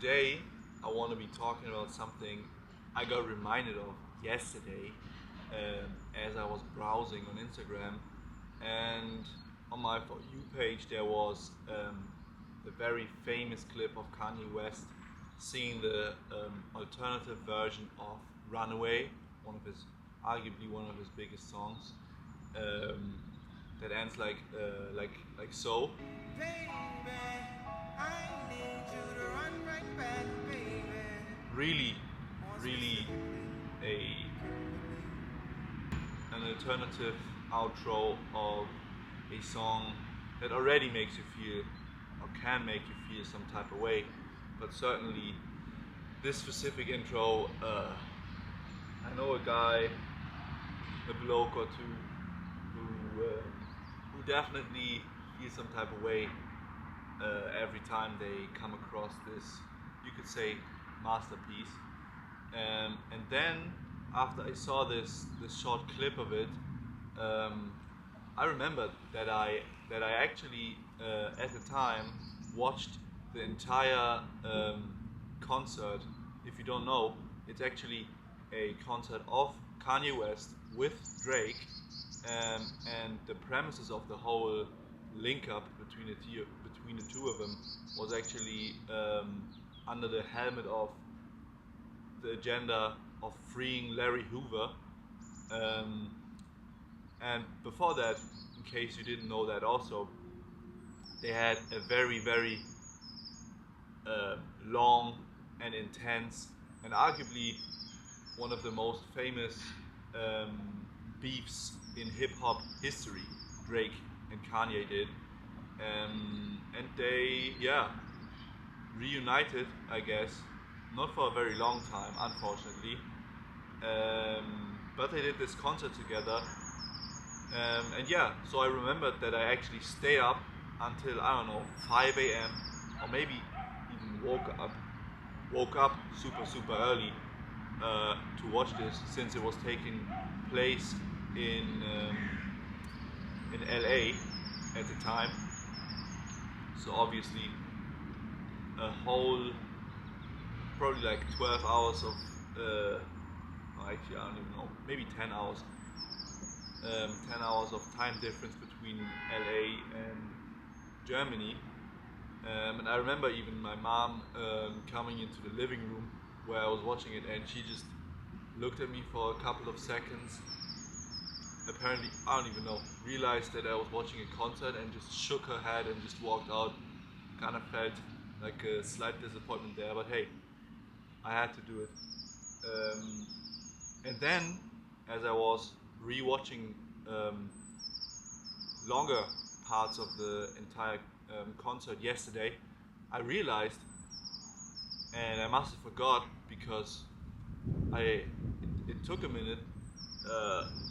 today I want to be talking about something I got reminded of yesterday as I was browsing on Instagram, and on my For You page there was a very famous clip of Kanye West singing the alternative version of Runaway, arguably one of his biggest songs, that ends like so. Really, really a an alternative outro of a song that already makes you feel or can make you feel some type of way, but certainly this specific intro, I know a guy, a bloke or two who definitely feel some type of way every time they come across this, you could say, masterpiece. And then after I saw this short clip of it, I remembered that I actually at the time watched the entire concert. If you don't know, it's actually a concert of Kanye West with Drake, and the premises of the whole link up between the two of them was actually under the helmet of the agenda of freeing Larry Hoover. And before that, in case you didn't know that also, they had a very, very long and intense and arguably one of the most famous beefs in hip-hop history, Drake and Kanye did. And they, reunited, I guess, not for a very long time, unfortunately, but they did this concert together, so I remembered that I actually stayed up until, I don't know, 5 a.m. or maybe even woke up super early to watch this, since it was taking place in LA at the time. So obviously a whole, probably like 12 hours of, actually I don't even know, maybe 10 hours. 10 hours of time difference between LA and Germany. And I remember even my mom coming into the living room where I was watching it, and she just looked at me for a couple of seconds. Apparently, I don't even know, realized that I was watching a concert and just shook her head and just walked out. Kind of felt like a slight disappointment there, but hey, I had to do it. And then, as I was rewatching longer parts of the entire concert yesterday, I realized, and I must have forgot because it took a minute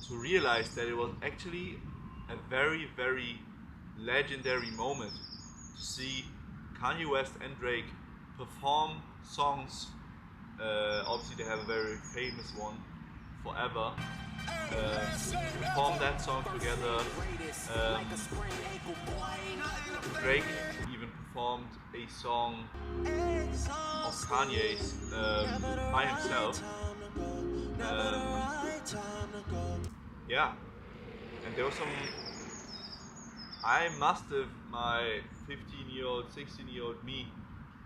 to realize that it was actually a very, very legendary moment to see Kanye West and Drake perform songs. Obviously they have a very famous one, Forever. Perform that song together. Drake even performed a song of Kanye's by himself. And there was some, I must have, my 15-year-old, 16-year-old me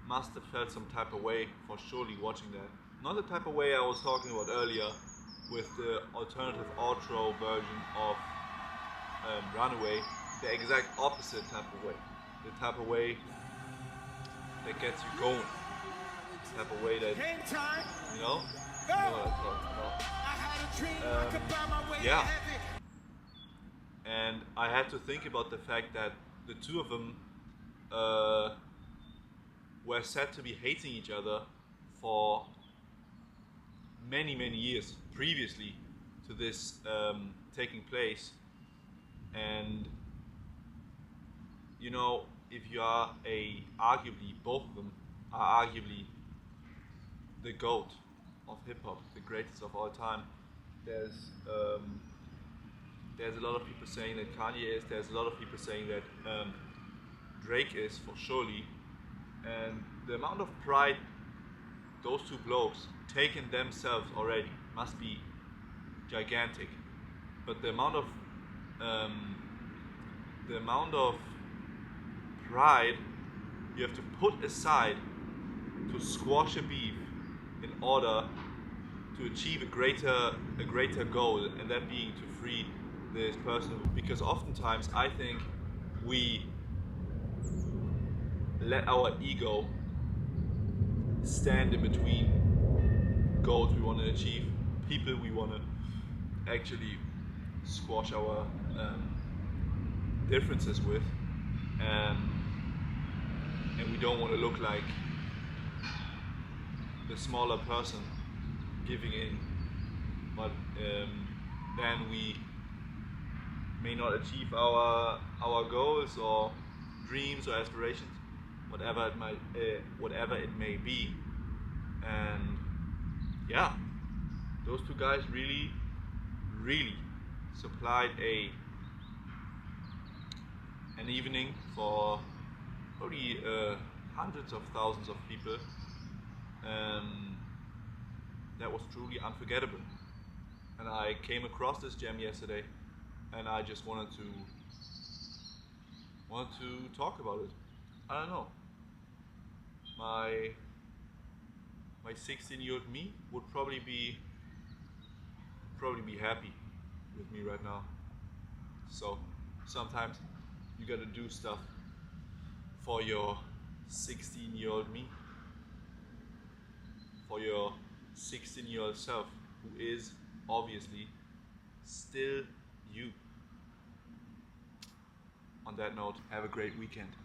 must have felt some type of way for surely watching that. Not the type of way I was talking about earlier with the alternative outro version of Runaway, the exact opposite type of way. The type of way that gets you going. The type of way that, you know what I'm talking about. And I had to think about the fact that the two of them were said to be hating each other for many years previously to this taking place. And you know, if you are arguably, both of them are arguably the GOAT of hip hop, the greatest of all time. There's a lot of people saying that Kanye is. There's a lot of people saying that Drake is, for surely. And the amount of pride those two blokes taken themselves already must be gigantic. But the amount of pride you have to put aside to squash a beef in order to achieve a greater goal, and that being to free this person. Because oftentimes I think we let our ego stand in between goals we want to achieve, people we want to actually squash our differences with, and we don't want to look like the smaller person giving in, but then we may not achieve our goals or dreams or aspirations, whatever it may be. And yeah, those two guys really supplied an evening for probably hundreds of thousands of people. That was truly unforgettable. And I came across this gem yesterday, and I just wanted to talk about it. I don't know. My 16-year-old me would probably be happy with me right now. So sometimes you gotta do stuff for your 16-year-old me, for your 16-year-old self, who is obviously still you. On that note, have a great weekend.